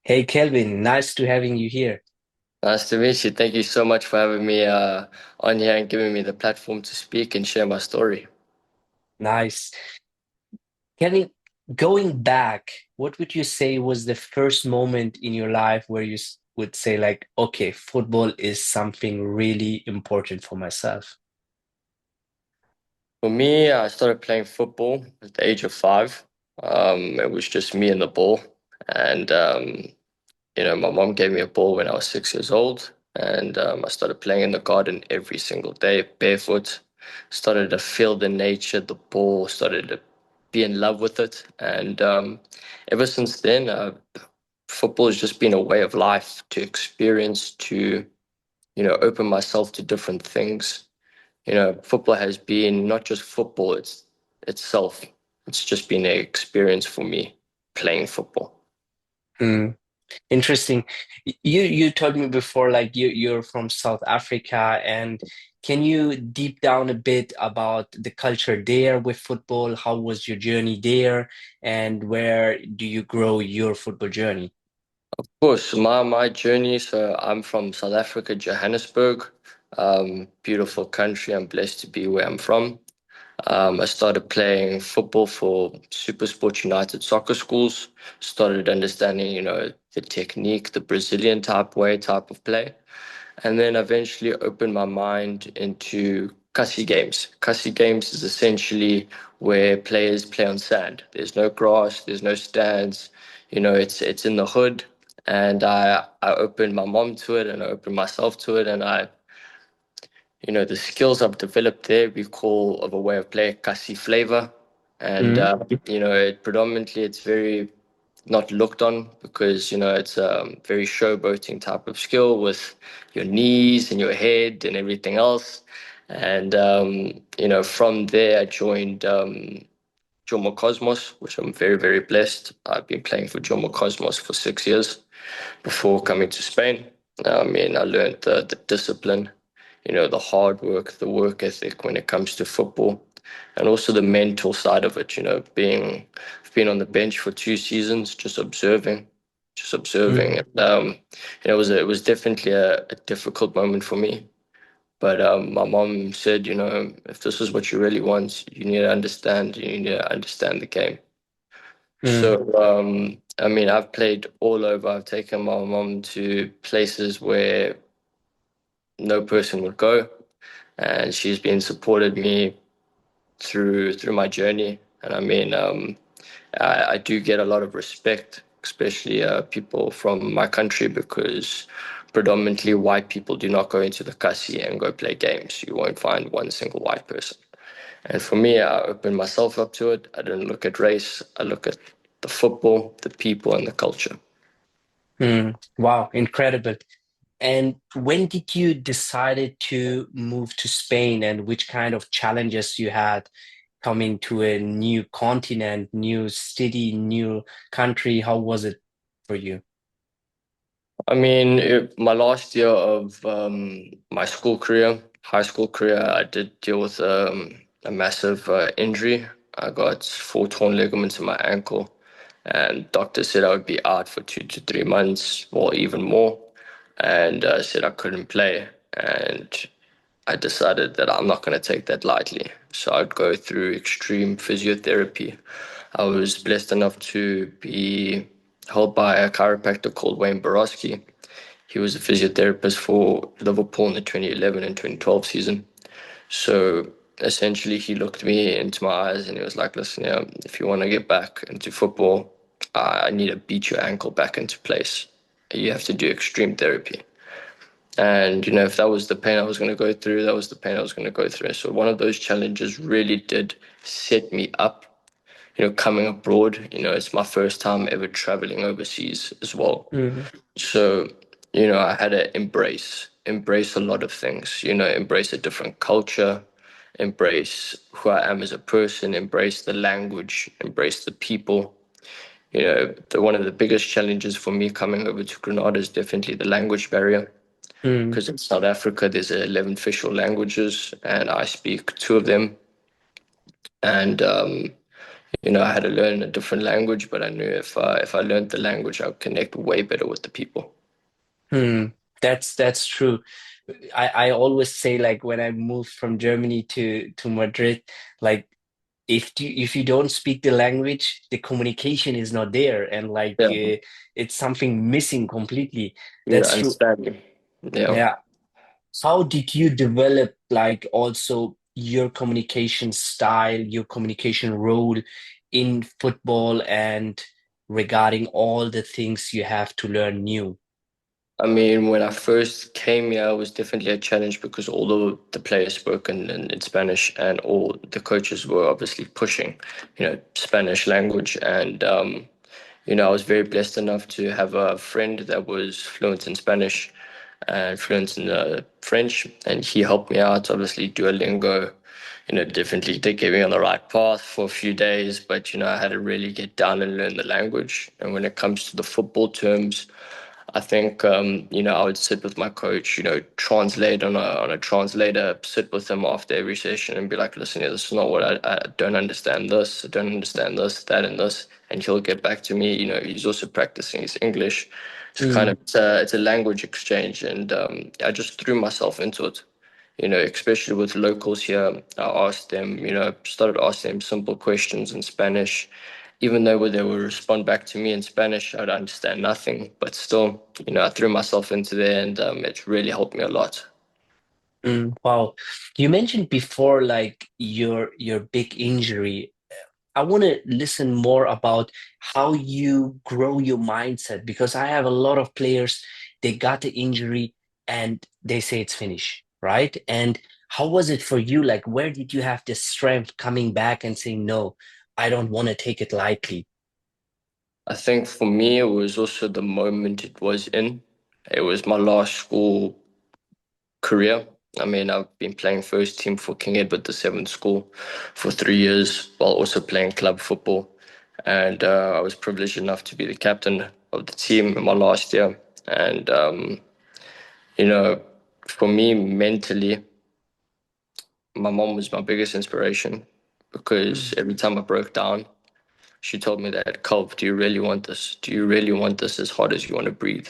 Hey Kelvin, nice to having you here. Nice to meet you. Thank you so much for having me on here and giving me the platform to speak and share my story. Nice. Kelvin, going back, what would you say was the first moment in your life where you would say like, okay, football is something really important for myself? For me, I started playing football at the age of 5. It was just me and the ball. And, my mom gave me a ball when I was 6 years old. And I started playing in the garden every single day, barefoot. Started to feel the nature, the ball, started to be in love with it. And ever since then, football has just been a way of life to experience, to open myself to different things. Football has been not just football, it's itself. It's just been an experience for me playing football. Hmm. Interesting. You told me before like you're from South Africa, and can you deep down a bit about the culture there with football? How was your journey there, and where do you grow your football journey? Of course, my journey, so I'm from South Africa, Johannesburg. Beautiful country. I'm blessed to be where I'm from. I started playing football for Super Sport United soccer schools, started understanding, the technique, the Brazilian type of play. And then eventually opened my mind into Kasi games. Kasi games is essentially where players play on sand. There's no grass, there's no stands, it's in the hood. And I opened my mom to it and I opened myself to it. And the skills I've developed there, we call of a way of play Kasi flavor. And, Mm, predominantly it's very not looked on because it's a very showboating type of skill with your knees and your head and everything else. And from there I joined Jomo Cosmos, which I'm very, very blessed. I've been playing for Jomo Cosmos for 6 years before coming to Spain. I learned the discipline, the hard work, the work ethic when it comes to football, and also the mental side of it. I've been on the bench for 2 seasons, just observing. mm, And, it was definitely a difficult moment for me. But my mom said, if this is what you really want, you need to understand the game. mm, So, I've played all over. I've taken my mom to places where no person would go, and she's been supported me through my journey. And I do get a lot of respect, especially people from my country, because predominantly white people do not go into the kasi and go play games. You won't find one single white person. And for me, I opened myself up to it. I didn't look at race. I look at the football, the people, and the culture. mm. Wow, incredible. And when did you decided to move to Spain, and which kind of challenges you had coming to a new continent, new city, new country? How was it for you? My last year of my school career, high school career, I did deal with a massive injury. I got 4 torn ligaments in my ankle, and doctor said I would be out for 2 to 3 months or even more, and said I couldn't play. And I decided that I'm not going to take that lightly. So I'd go through extreme physiotherapy. I was blessed enough to be held by a chiropractor called Wayne Borowski. He was a physiotherapist for Liverpool in the 2011 and 2012 season. So essentially, he looked me into my eyes and he was like, listen, if you want to get back into football, I need to beat your ankle back into place. You have to do extreme therapy. And, if that was the pain I was going to go through, that was the pain I was going to go through. So one of those challenges really did set me up, coming abroad. It's my first time ever traveling overseas as well. Mm, So, I had to embrace a lot of things, embrace a different culture, embrace who I am as a person, embrace the language, embrace the people. One of the biggest challenges for me coming over to Grenada is definitely the language barrier mm, because in South Africa there's 11 official languages and I speak two of them. And I had to learn a different language, but I knew if I learned the language, I would connect way better with the people. Hmm. That's true. I always say like when I moved from Germany to Madrid, like if you don't speak the language, the communication is not there, and like Yeah, it's something missing completely. yeah, That's true. understanding. Yeah. Yeah. How did you develop like also your communication style, your communication role in football and regarding all the things you have to learn new? I mean, when I first came here, it was definitely a challenge because all the players spoke in Spanish, and all the coaches were obviously pushing, Spanish language. And I was very blessed enough to have a friend that was fluent in Spanish and fluent in French, and he helped me out. Obviously, Duolingo, definitely did get me on the right path for a few days, but I had to really get down and learn the language. And when it comes to the football terms, I think I would sit with my coach, translate on a translator, sit with him after every session and be like, listen, here, this is not what I don't understand this, I don't understand this, that, and this, and he'll get back to me. He's also practicing his English. It's kind of Mm, it's a language exchange, and I just threw myself into it. Especially with locals here, I asked them, started asking them simple questions in Spanish. Even though they would respond back to me in Spanish, I'd understand nothing. But still, I threw myself into there, and it's really helped me a lot. wow. You mentioned before like your big injury. I want to listen more about how you grow your mindset because I have a lot of players, they got the injury and they say it's finished, right? And how was it for you? Like, where did you have the strength coming back and saying, no, I don't want to take it lightly? I think for me, it was also the moment it was in. It was my last school career. I mean, I've been playing first team for King Edward the Seventh School for 3 years while also playing club football. And I was privileged enough to be the captain of the team in my last year. And, you know, for me, mentally, my mom was my biggest inspiration because Mm, every time I broke down, she told me that, Kalv, do you really want this? Do you really want this as hard as you want to breathe?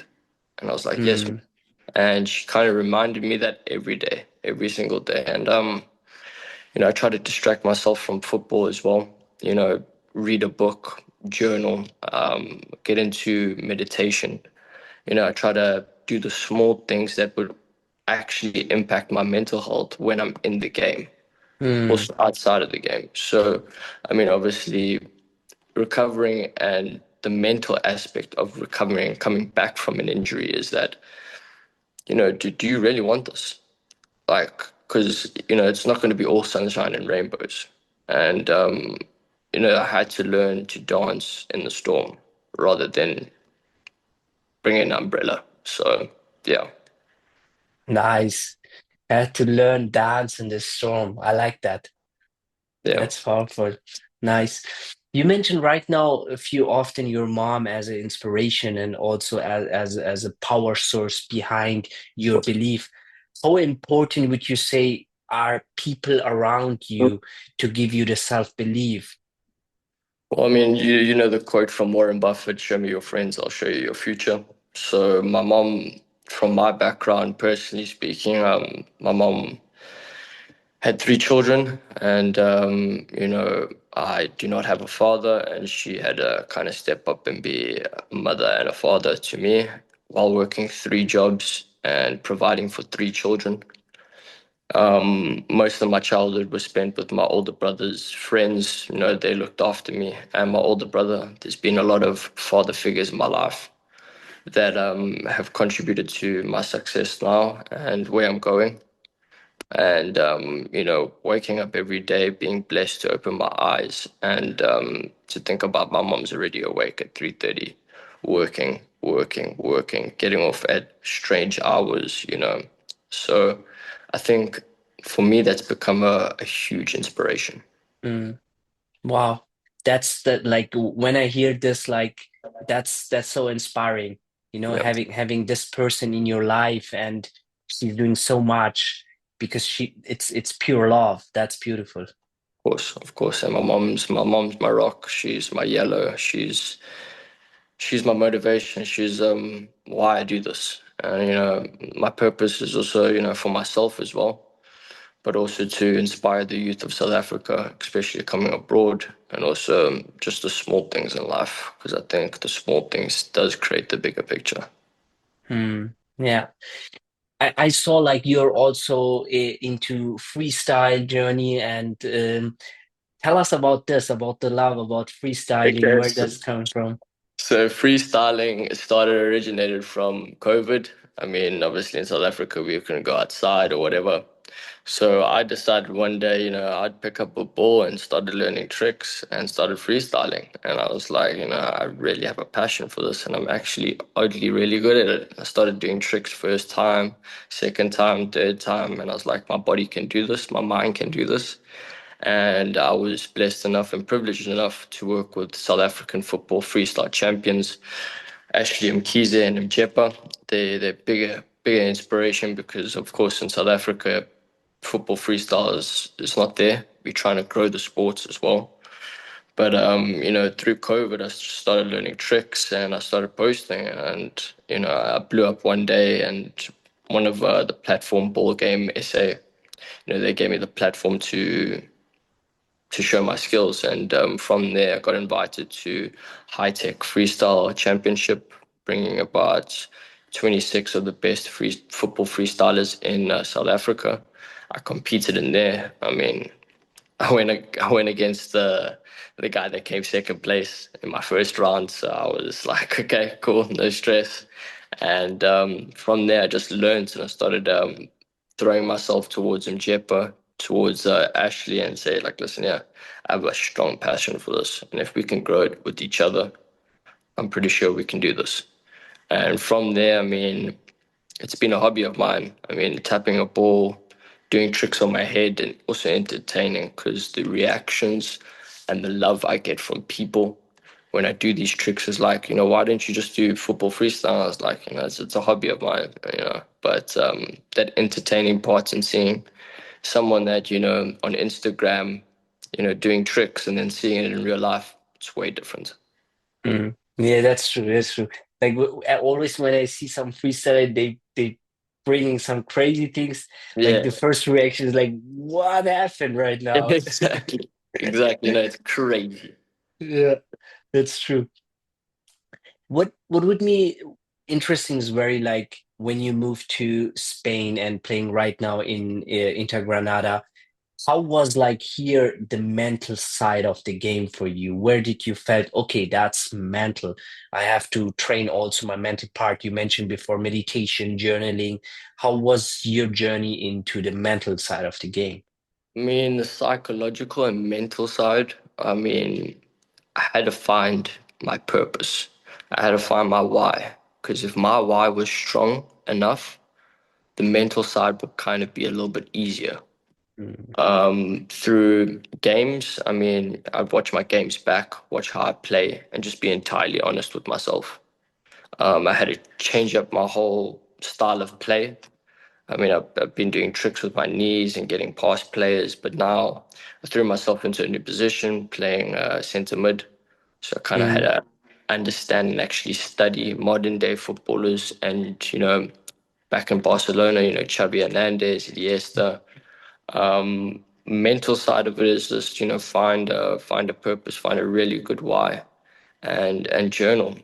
And I was like, yes. mm, And she kind of reminded me that every day, every single day. And I try to distract myself from football as well. Read a book, journal, get into meditation. I try to do the small things that would actually impact my mental health when I'm in the game, mm, also outside of the game. So, I mean, obviously, recovering and the mental aspect of recovering and coming back from an injury is that, do you really want this? Like, because it's not going to be all sunshine and rainbows. And I had to learn to dance in the storm rather than bring an umbrella. So yeah. nice. Had to learn dance in the storm. I like that. Yeah. That's powerful. Nice. You mentioned right now a few often your mom as an inspiration and also as a power source behind your belief. How important would you say are people around you to give you the self-belief? Well, I mean, you know the quote from Warren Buffett, show me your friends, I'll show you your future. So my mom, from my background, personally speaking, my mom had three children, and I do not have a father, and she had to kind of step up and be a mother and a father to me while working three jobs and providing for three children. Most of my childhood was spent with my older brother's friends. They looked after me and my older brother. There's been a lot of father figures in my life that have contributed to my success now and where I'm going. And waking up every day, being blessed to open my eyes and to think about my mom's already awake at 3:30, working, working, working, getting off at strange hours. So I think for me that's become a huge inspiration. Mm, wow. That's that like when I hear this, like that's so inspiring, Yeah. having this person in your life and she's doing so much because it's pure love. That's beautiful. Of course. And my mom's my rock. She's my yellow. She's my motivation. She's why I do this. And my purpose is also, for myself as well, but also to inspire the youth of South Africa, especially coming abroad, and also just the small things in life, because I think the small things does create the bigger picture. Hmm. Yeah. I saw like you're also into freestyle journey and tell us about this, about the love, about freestyling. Okay, Where does it come from? so freestyling originated from COVID. I mean, obviously in South Africa we couldn't go outside or whatever. So I decided one day, I'd pick up a ball and started learning tricks and started freestyling. And I was like, I really have a passion for this and I'm actually oddly really good at it. I started doing tricks first time, second time, third time, and I was like, my body can do this, my mind can do this. And I was blessed enough and privileged enough to work with South African football freestyle champions, Ashley Mkhize and Mjepa. They're bigger inspiration because, of course, in South Africa, football freestyle is not there. We're trying to grow the sports as well. But through COVID, I started learning tricks and I started posting, and I blew up one day. And one of the platform Ball Game SA, they gave me the platform to show my skills. And from there, I got invited to High Tech Freestyle Championship, bringing about 26 of the best football freestylers in South Africa. I competed in there. I mean, I went against the guy that came second place in my first round. So I was like, okay, cool, no stress. And from there, I just learned and I started throwing myself towards Mjepa, towards Ashley, and say like, listen, yeah, I have a strong passion for this, and if we can grow it with each other, I'm pretty sure we can do this. And from there, I mean, it's been a hobby of mine. I mean, tapping a ball, doing tricks on my head, and also entertaining because the reactions and the love I get from people when I do these tricks is like, why don't you just do football freestyle? I was like, it's a hobby of mine. But that entertaining part and seeing someone that, on Instagram, doing tricks and then seeing it in real life, it's way different. Hmm. Yeah, that's true. That's true. Like always when I see some freestyler, they bringing some crazy things. Like the Yeah, first reaction is like, what happened right now? exactly. Exactly. It's crazy. Yeah, that's true. What would be interesting is very like when you moved to Spain and playing right now in Inter Granada. How was like here the mental side of the game for you? Where did you felt okay, that's mental. I have to train also my mental part. You mentioned before meditation, journaling. How was your journey into the mental side of the game? I mean, the psychological and mental side, I mean, I had to find my purpose. I had to find my why. Because if my why was strong enough, the mental side would kind of be a little bit easier. Mm, Through games, I mean, I'd watch my games back, watch how I play, and just be entirely honest with myself. I had to change up my whole style of play. I mean, I've been doing tricks with my knees and getting past players, but now I threw myself into a new position, playing centre mid. So I kind of had mm, to understand and actually study modern day footballers. And, back in Barcelona, Xavi Hernandez, Iniesta. Mental side of it is just, find a purpose, find a really good why, and journal.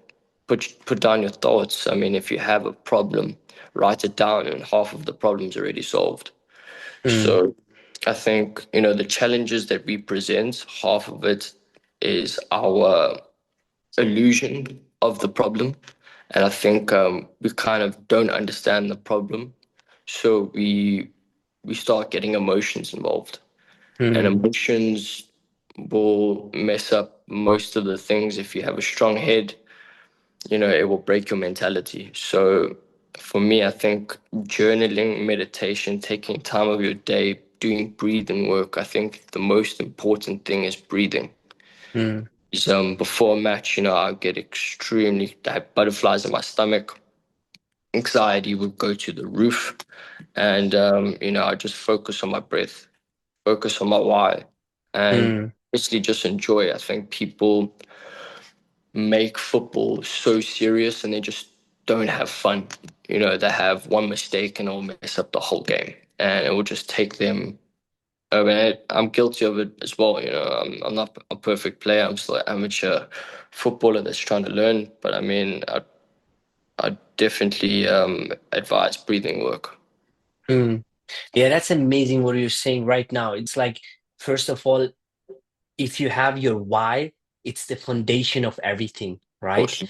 Put down your thoughts. I mean, if you have a problem, write it down, and half of the problem's already solved. mm, So I think, the challenges that we present, half of it is our illusion of the problem. And I think we kind of don't understand the problem. So we start getting emotions involved. And mm, emotions will mess up most of the things. If you have a strong head, it will break your mentality. So for me, I think journaling, meditation, taking time of your day, doing breathing work, I think the most important thing is breathing. mm, Is before a match, I get I have butterflies in my stomach. Anxiety would go to the roof. And I just focus on my breath, focus on my why. and Mm, basically just enjoy. I think people make football so serious and they just don't have fun. They have one mistake and it'll mess up the whole game, and it will just take them. I mean, I'm guilty of it as well. I'm not a perfect player. I'm still an amateur footballer that's trying to learn. But I mean, I definitely advise breathing work. mm. Yeah, that's amazing what you're saying right now. It's like, first of all, if you have your why, it's the foundation of everything, Of right? course,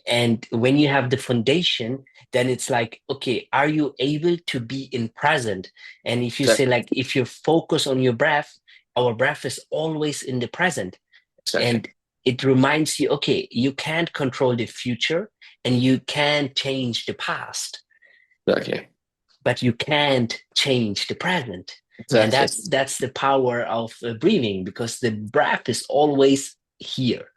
And when you have the foundation, then it's like, okay, are you able to be in present? And if you say, exactly, like, if you focus on your breath, our breath is always in the present. exactly, And it reminds you, okay, you can't control the future and you can't change the past, exactly, but you can't change the present. And exactly. that's the power of breathing, because the breath is always here.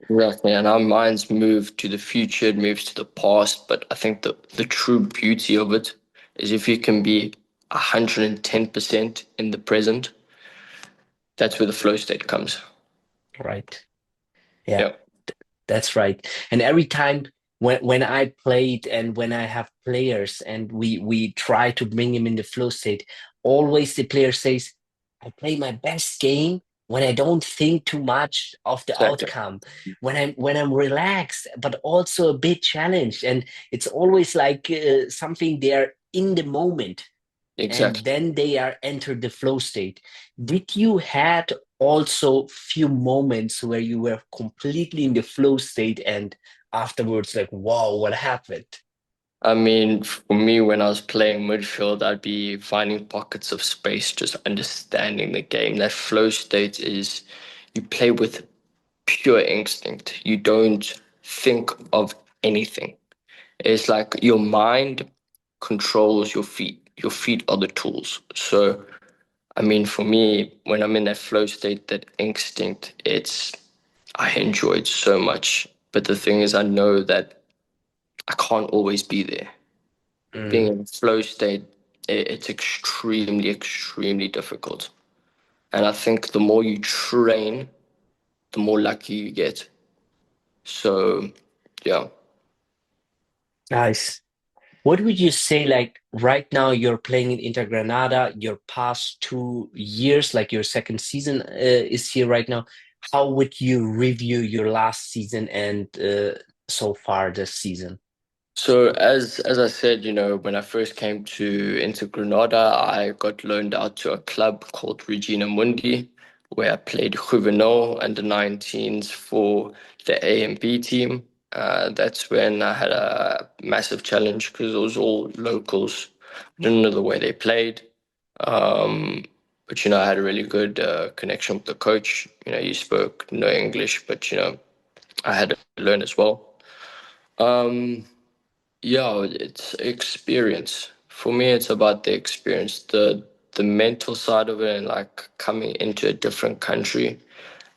Exactly, and our minds move to the future, it moves to the past, but I think the true beauty of it is if you can be 110% in the present, that's where the flow state comes. Right. Yeah. Yeah, That's right. And every time when I played and when I have players and we try to bring him in the flow state, always the player says, I play my best game when I don't think too much of the exactly, outcome, when I'm relaxed, but also a bit challenged. And it's always like something they're in the moment, and exactly. then they are entered the flow state. Did you had also few moments where you were completely in the flow state and afterwards like, wow, what happened? I mean, for me, when I was playing midfield, I'd be finding pockets of space, just understanding the game. That flow state is you play with pure instinct. You don't think of anything. It's like your mind controls your feet. Your feet are the tools. So, I mean, for me, when I'm in that flow state, that instinct, I enjoy it so much. But the thing is, I know that I can't always be there. Being Mm, in flow state, it's extremely, extremely difficult. And I think the more you train, the more lucky you get. So, yeah. nice. What would you say, like right now you're playing in Inter Granada, your past 2 years, like your second season is here right now. How would you review your last season and so far this season? So as I said, when I first came to into Granada, I got loaned out to a club called Regina Mundi, where I played juvenile under 19s for the A and B team. That's when I had a massive challenge because it was all locals. I didn't know the way they played. Um, but I had a really good connection with the coach. He spoke no English, but I had to learn as well. Um, yeah, it's experience. For me, it's about the experience, the mental side of it, and like coming into a different country.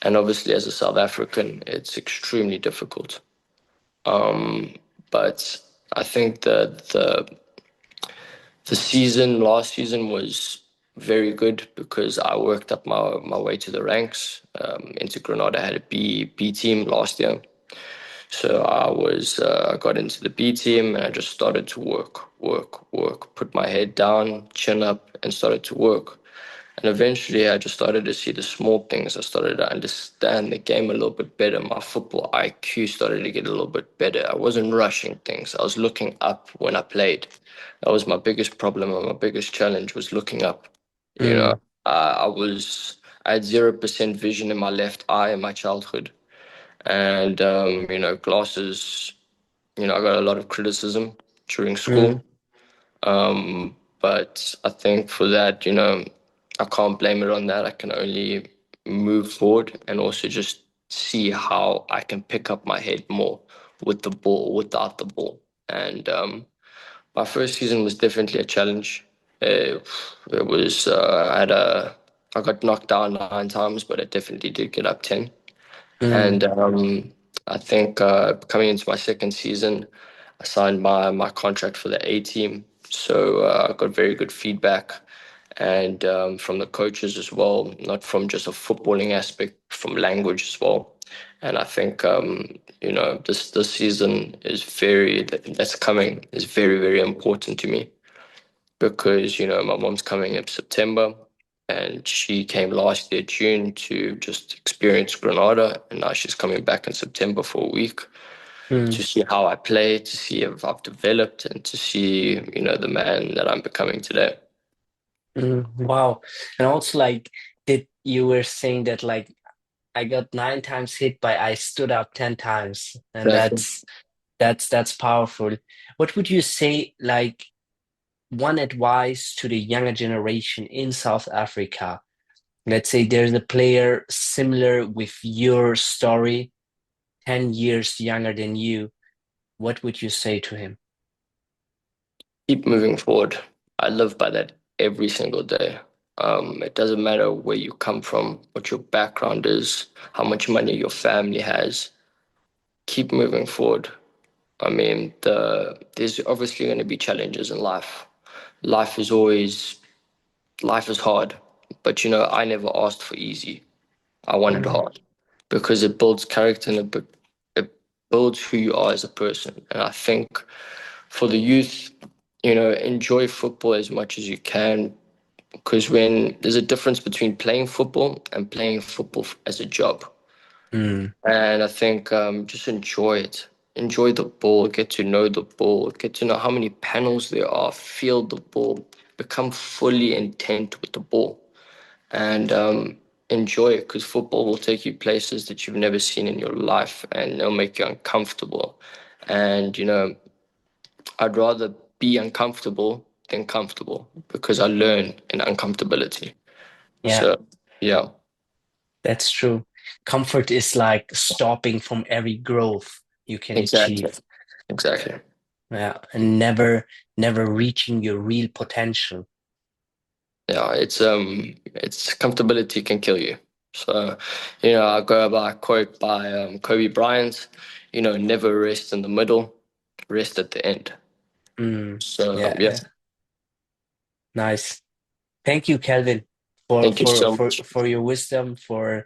And obviously, as a South African, it's extremely difficult. Um, but I think that the season last season was very good because I worked up my way to the ranks. Into Granada, I had a B team last year. So I got into the B team and I just started to work, put my head down, chin up, and started to work. And eventually I just started to see the small things. I started to understand the game a little bit better. My football IQ started to get a little bit better. I wasn't rushing things. I was looking up when I played. That was my biggest problem and my biggest challenge was looking up. You know, Mm, I had 0% vision in my left eye in my childhood. And glasses, I got a lot of criticism during mm, school. But I think for that, I can't blame it on that. I can only move forward and also just see how I can pick up my head more with the ball, without the ball. And my first season was definitely a challenge. It was I got knocked down 9 times, but I definitely did get up 10. mm, And I think coming into my second season, I signed my contract for the A team. So I got very good feedback. and from the coaches as well, not from just a footballing aspect, from language as well. And I think this season is that's coming is very, very important to me because my mom's coming in September, and she came last year June to just experience Granada, and now she's coming back in September for a week Mm, to see how I play, to see if I've developed, and to see the man that I'm becoming today. wow. And also like did you were saying that like I got 9 times hit, but I stood up 10 times, and Exactly. that's powerful. What would you say, like one advice to the younger generation in South Africa? Let's say there's a player similar with your story, 10 years younger than you. What would you say to him? Keep moving forward. I live by that every single day. It doesn't matter where you come from, what your background is, how much money your family has. Keep moving forward. I mean, there's obviously going to be challenges in life. Life is always life is hard, but I never asked for easy. I wanted Mm, hard because it builds character and it builds who you are as a person. And I think for the youth, enjoy football as much as you can because when there's a difference between playing football and playing football as a job. mm, And I think just enjoy it. Enjoy the ball, get to know the ball, get to know how many panels there are, feel the ball, become fully intent with the ball, and enjoy it because football will take you places that you've never seen in your life and it'll make you uncomfortable. And, I'd rather be uncomfortable than comfortable because I learn in uncomfortability. yeah, So, yeah, that's true. Comfort is like stopping from every growth you can exactly. achieve. Exactly. Yeah, and never reaching your real potential. Yeah, it's comfortability can kill you. So, I go by a quote by Kobe Bryant, never rest in the middle, rest at the end. Mm, So, yeah, yeah, yeah. Nice. Thank you, Kelvin, for thank you for so for much. for your wisdom, for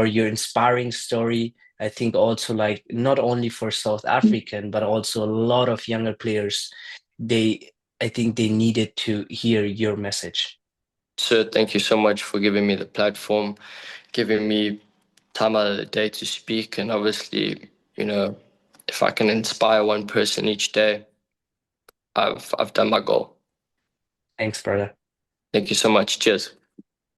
your inspiring story. I think also like not only for South African, but also a lot of younger players, they I think they needed to hear your message. So, thank you so much for giving me the platform, giving me time out of the day to speak. And obviously, if I can inspire one person each day, I've done my goal. Thanks, brother. Thank you so much. Cheers.